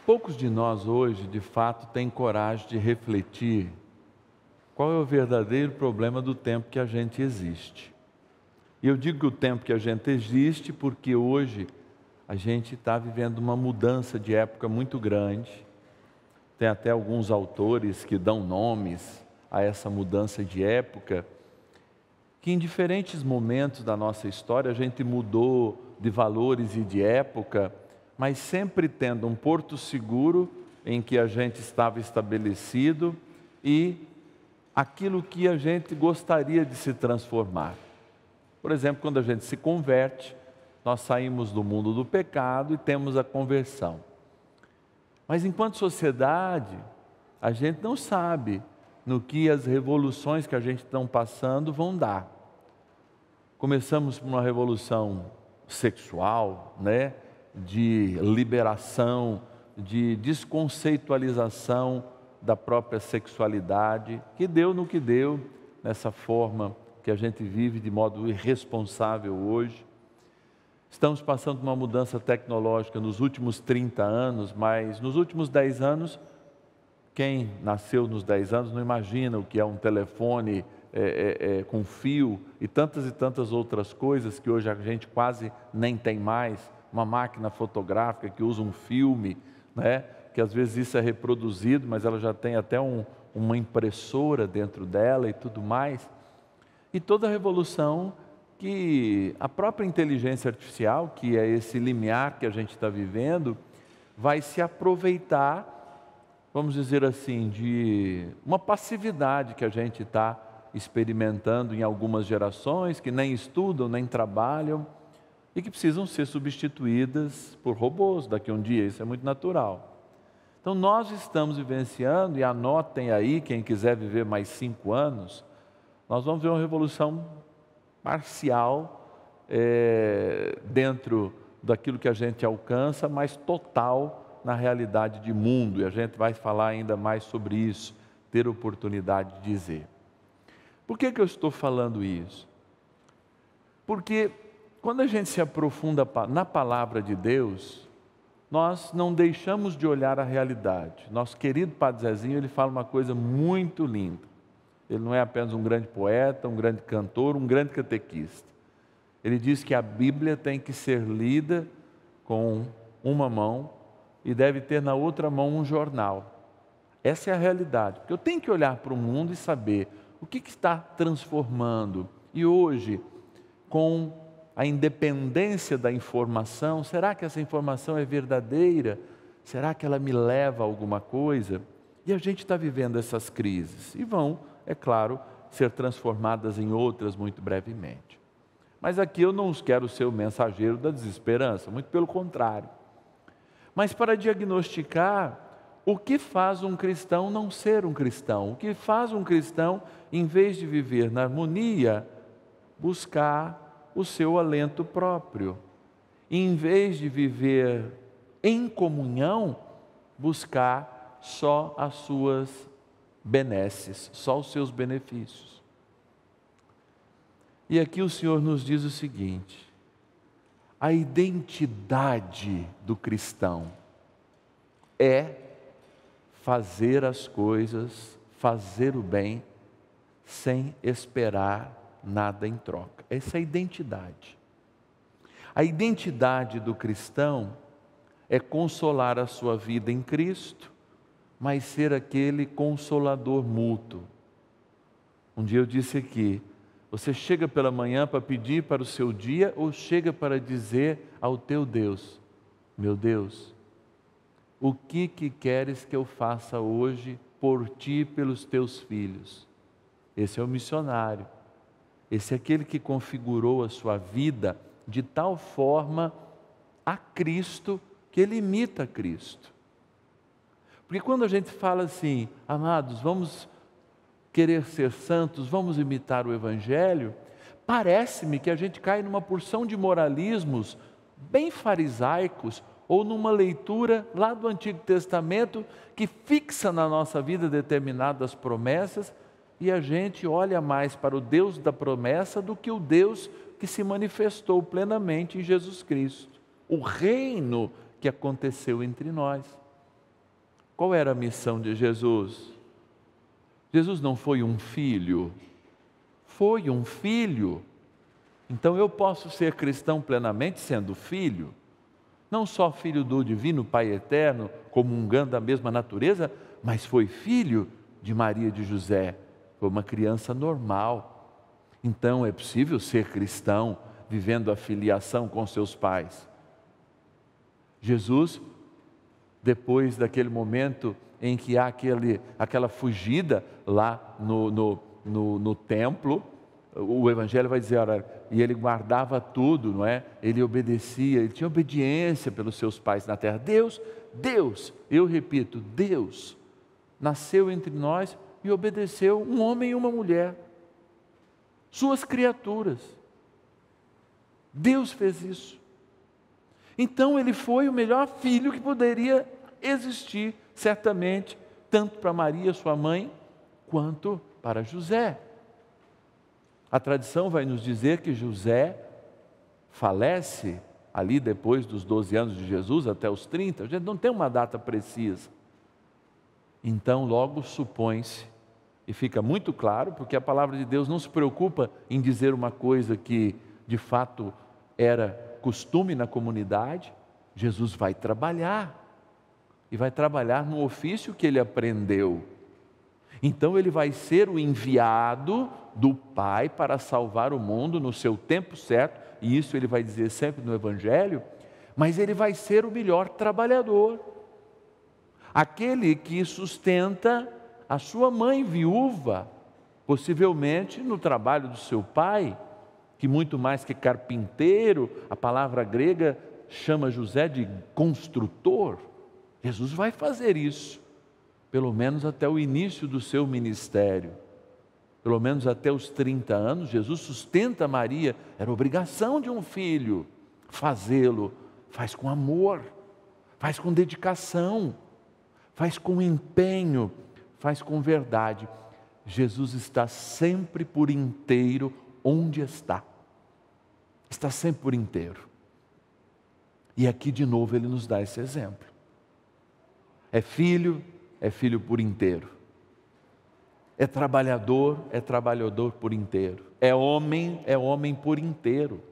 Poucos de nós hoje, de fato, têm coragem de refletir qual é o verdadeiro problema do tempo que a gente existe. E eu digo que o tempo que a gente existe porque hoje a gente está vivendo uma mudança de época muito grande. Tem até alguns autores que dão nomes a essa mudança de época, que em diferentes momentos da nossa história a gente mudou de valores e de época, mas sempre tendo um porto seguro em que a gente estava estabelecido e aquilo que a gente gostaria de se transformar. Por exemplo, quando a gente se converte, nós saímos do mundo do pecado e temos a conversão. Mas enquanto sociedade, a gente não sabe no que as revoluções que a gente está passando vão dar. Começamos por uma revolução sexual, de liberação, de desconceitualização da própria sexualidade, que deu no que deu, nessa forma que a gente vive de modo irresponsável hoje. Estamos passando por uma mudança tecnológica nos últimos 30 anos, mas nos últimos 10 anos, quem nasceu nos 10 anos não imagina o que é um telefone com fio e tantas outras coisas que hoje a gente quase nem tem mais, uma máquina fotográfica que usa um filme, que às vezes isso é reproduzido, mas ela já tem até uma impressora dentro dela e tudo mais. E toda a revolução que a própria inteligência artificial, que é esse limiar que a gente está vivendo, vai se aproveitar, vamos dizer assim, de uma passividade que a gente está experimentando em algumas gerações, que nem estudam, nem trabalham, e que precisam ser substituídas por robôs daqui a um dia, isso é muito natural. Então nós estamos vivenciando, e anotem aí, quem quiser viver mais 5 anos, nós vamos ver uma revolução parcial dentro daquilo que a gente alcança, mas total na realidade de mundo, e a gente vai falar ainda mais sobre isso, ter oportunidade de dizer. Por que eu estou falando isso? Porque quando a gente se aprofunda na palavra de Deus, nós não deixamos de olhar a realidade. Nosso querido Padre Zezinho, ele fala uma coisa muito linda. Ele não é apenas um grande poeta, um grande cantor, um grande catequista. Ele diz que a Bíblia tem que ser lida com uma mão e deve ter na outra mão um jornal. Essa é a realidade, porque eu tenho que olhar para o mundo e saber o que está transformando. E hoje, com a independência da informação, será que essa informação é verdadeira? Será que ela me leva a alguma coisa? E a gente está vivendo essas crises, e vão, é claro, ser transformadas em outras muito brevemente. Mas aqui eu não quero ser o mensageiro da desesperança, muito pelo contrário. Mas para diagnosticar o que faz um cristão não ser um cristão, o que faz um cristão, em vez de viver na harmonia, buscar o seu alento próprio, em vez de viver em comunhão, buscar só as suas benesses, só os seus benefícios. E aqui o Senhor nos diz o seguinte: a identidade do cristão é fazer as coisas, fazer o bem, sem esperar nada em troca. Essa é a identidade. A identidade do cristão é consolar a sua vida em Cristo, mas ser aquele consolador mútuo. Um dia eu disse aqui, você chega pela manhã para pedir para o seu dia ou chega para dizer ao teu Deus, meu Deus, o que queres que eu faça hoje por ti e pelos teus filhos? Esse é o missionário. Esse é aquele que configurou a sua vida de tal forma a Cristo que ele imita Cristo. Porque quando a gente fala assim, amados, vamos querer ser santos, vamos imitar o Evangelho, parece-me que a gente cai numa porção de moralismos bem farisaicos, ou numa leitura lá do Antigo Testamento que fixa na nossa vida determinadas promessas e a gente olha mais para o Deus da promessa do que o Deus que se manifestou plenamente em Jesus Cristo, o reino que aconteceu entre nós. Qual era a missão de Jesus? Jesus não foi um filho, foi um filho. Então eu posso ser cristão plenamente sendo filho, não só filho do divino Pai eterno, comungando da mesma natureza, mas foi filho de Maria e de José, foi uma criança normal. Então é possível ser cristão vivendo a filiação com seus pais. Jesus, depois daquele momento em que há aquela fugida lá no templo, o Evangelho vai dizer, olha, e ele guardava tudo, não é? Ele obedecia, ele tinha obediência pelos seus pais na terra. Deus, eu repito, Deus nasceu entre nós e obedeceu um homem e uma mulher, suas criaturas. Deus fez isso. Então ele foi o melhor filho que poderia existir, certamente, tanto para Maria, sua mãe, quanto para José. A tradição vai nos dizer que José falece ali depois dos 12 anos de Jesus, até os 30, a gente não tem uma data precisa. Então logo supõe-se, e fica muito claro, porque a palavra de Deus não se preocupa em dizer uma coisa que de fato era costume na comunidade. Jesus vai trabalhar, e vai trabalhar no ofício que ele aprendeu. Então ele vai ser o enviado do Pai para salvar o mundo no seu tempo certo, e isso ele vai dizer sempre no Evangelho, mas ele vai ser o melhor trabalhador, aquele que sustenta a sua mãe viúva, possivelmente no trabalho do seu pai, que muito mais que carpinteiro, a palavra grega chama José de construtor. Jesus vai fazer isso, pelo menos até o início do seu ministério, pelo menos até os 30 anos, Jesus sustenta Maria, era obrigação de um filho fazê-lo, faz com amor, faz com dedicação, faz com empenho, faz com verdade. Jesus está sempre por inteiro onde está sempre por inteiro. E aqui de novo ele nos dá esse exemplo. É filho por inteiro. É trabalhador por inteiro. É homem por inteiro.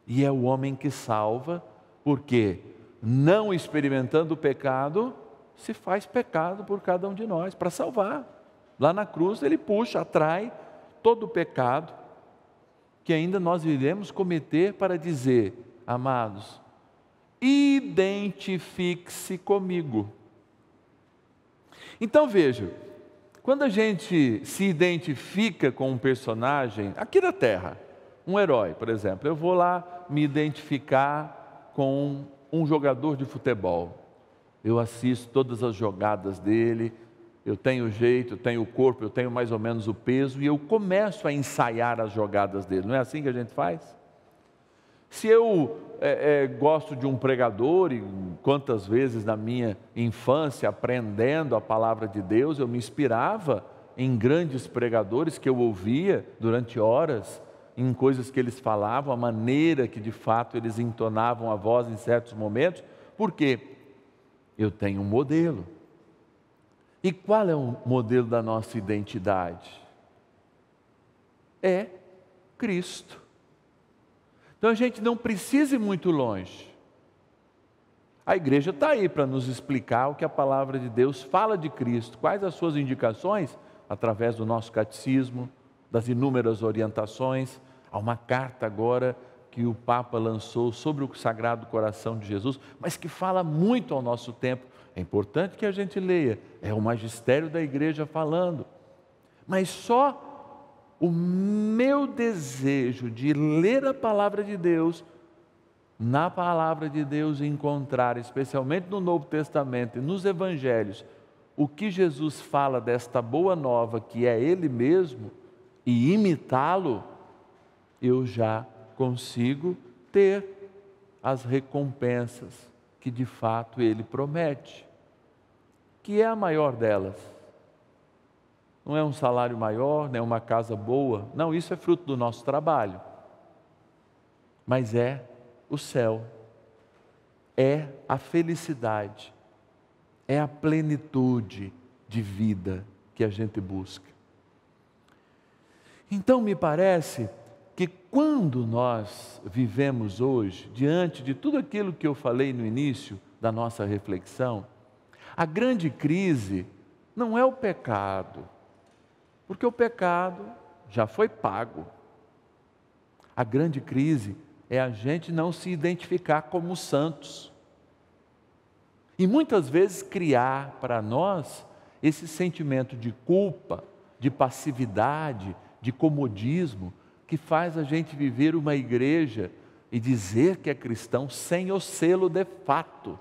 E é o homem que salva, porque não experimentando o pecado, se faz pecado por cada um de nós, para salvar. Lá na cruz ele puxa, atrai todo o pecado que ainda nós iremos cometer, para dizer, amados, identifique-se comigo. Então veja, quando a gente se identifica com um personagem aqui da terra, um herói, por exemplo, eu vou lá me identificar com um jogador de futebol, eu assisto todas as jogadas dele, eu tenho jeito, eu tenho o corpo, eu tenho mais ou menos o peso, e eu começo a ensaiar as jogadas dele. Não é assim que a gente faz? Se eu gosto de um pregador, e quantas vezes na minha infância, aprendendo a palavra de Deus, eu me inspirava em grandes pregadores que eu ouvia durante horas, em coisas que eles falavam, a maneira que de fato eles entonavam a voz em certos momentos, porque eu tenho um modelo. E qual é o modelo da nossa identidade? É Cristo. Então a gente não precisa ir muito longe. A igreja está aí para nos explicar o que a palavra de Deus fala de Cristo, quais as suas indicações, através do nosso catecismo, das inúmeras orientações. Há uma carta agora que o Papa lançou sobre o Sagrado Coração de Jesus, mas que fala muito ao nosso tempo. É importante que a gente leia, é o magistério da igreja falando, mas só o meu desejo de ler a palavra de Deus, na palavra de Deus encontrar, especialmente no Novo Testamento e nos Evangelhos, o que Jesus fala desta boa nova que é Ele mesmo, e imitá-lo, eu já consigo ter as recompensas que de fato Ele promete, que é a maior delas. Não é um salário maior, nem uma casa boa, não, isso é fruto do nosso trabalho, mas é o céu, é a felicidade, é a plenitude de vida que a gente busca. Então me parece que quando nós vivemos hoje, diante de tudo aquilo que eu falei no início da nossa reflexão, a grande crise não é o pecado, porque o pecado já foi pago. A grande crise é a gente não se identificar como santos. E muitas vezes criar para nós esse sentimento de culpa, de passividade, de comodismo, que faz a gente viver uma igreja e dizer que é cristão sem o selo de fato,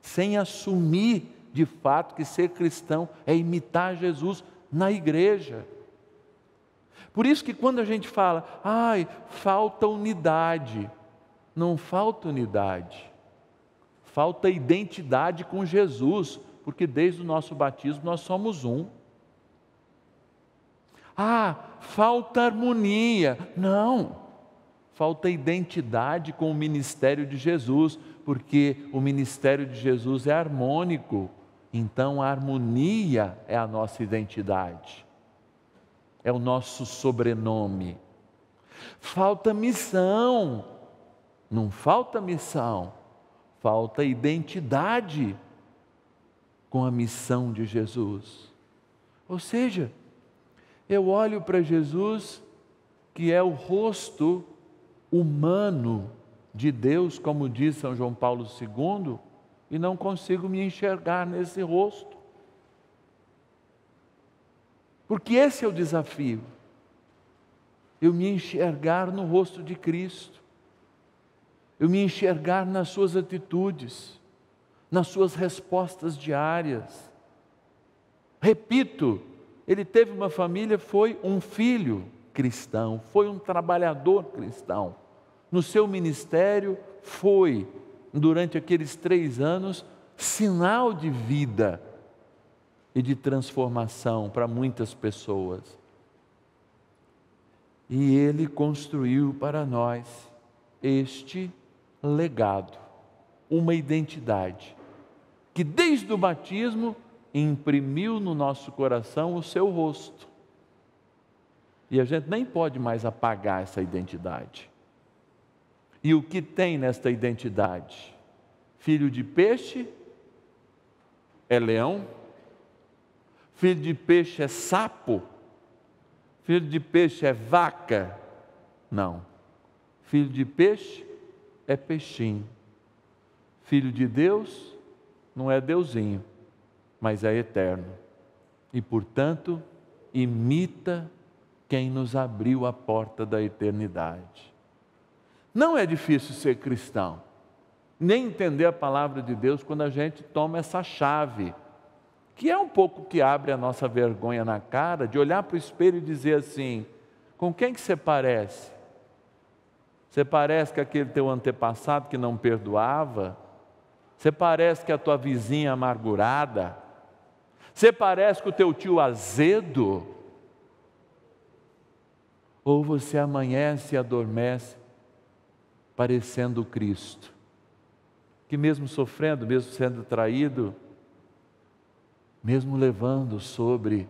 sem assumir de fato que ser cristão é imitar Jesus na igreja. Por isso que quando a gente fala, falta unidade, não falta unidade, falta identidade com Jesus, porque desde o nosso batismo nós somos um. Falta harmonia, não, falta identidade com o ministério de Jesus, porque o ministério de Jesus é harmônico, então a harmonia é a nossa identidade. É o nosso sobrenome. Falta missão. Não falta missão, falta identidade com a missão de Jesus. Ou seja, eu olho para Jesus, que é o rosto humano de Deus, como diz São João Paulo II, e não consigo me enxergar nesse rosto. Porque esse é o desafio, eu me enxergar no rosto de Cristo, eu me enxergar nas suas atitudes, nas suas respostas diárias. Repito, ele teve uma família, foi um filho cristão, foi um trabalhador cristão. No seu ministério foi, durante aqueles 3 anos, sinal de vida e de transformação para muitas pessoas. E ele construiu para nós este legado, uma identidade, que desde o batismo imprimiu no nosso coração o seu rosto. E a gente nem pode mais apagar essa identidade. E o que tem nesta identidade? Filho de peixe é leão? Filho de peixe é sapo? Filho de peixe é vaca? Não. Filho de peixe é peixinho. Filho de Deus não é deusinho, mas é eterno. E, portanto, imita quem nos abriu a porta da eternidade. Não é difícil ser cristão, nem entender a palavra de Deus quando a gente toma essa chave, que é um pouco que abre a nossa vergonha na cara, de olhar para o espelho e dizer assim, com quem que você parece? Você parece que aquele teu antepassado que não perdoava? Você parece que a tua vizinha amargurada? Você parece com o teu tio azedo? Ou você amanhece e adormece parecendo Cristo, que mesmo sofrendo, mesmo sendo traído, mesmo levando sobre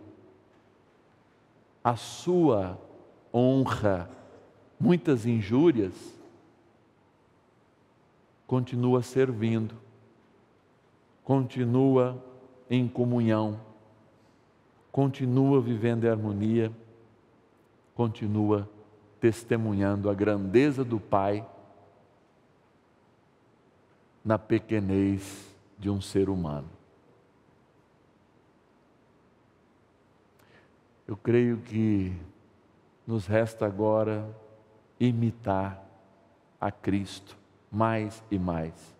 a sua honra muitas injúrias, continua servindo, continua em comunhão, continua vivendo em harmonia, continua testemunhando a grandeza do Pai na pequenez de um ser humano. Eu creio que nos resta agora imitar a Cristo mais e mais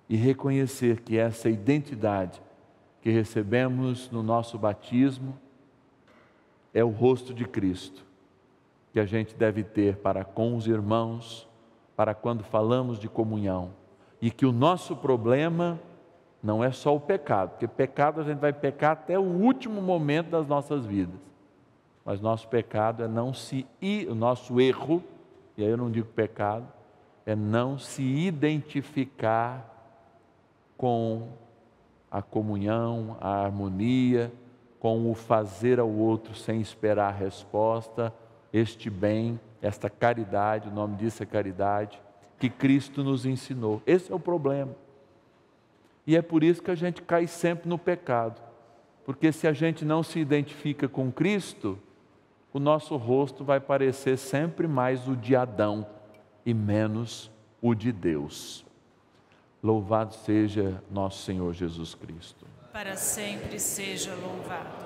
e reconhecer que essa identidade que recebemos no nosso batismo é o rosto de Cristo que a gente deve ter para com os irmãos, para quando falamos de comunhão, e que o nosso problema não é só o pecado, porque pecado a gente vai pecar até o último momento das nossas vidas, mas nosso pecado é o nosso erro, e aí eu não digo pecado, é não se identificar com a comunhão, a harmonia, com o fazer ao outro sem esperar a resposta, este bem, esta caridade, o nome disso é caridade, que Cristo nos ensinou. Esse é o problema. E é por isso que a gente cai sempre no pecado. Porque se a gente não se identifica com Cristo, o nosso rosto vai parecer sempre mais o de Adão e menos o de Deus. Louvado seja nosso Senhor Jesus Cristo. Para sempre seja louvado.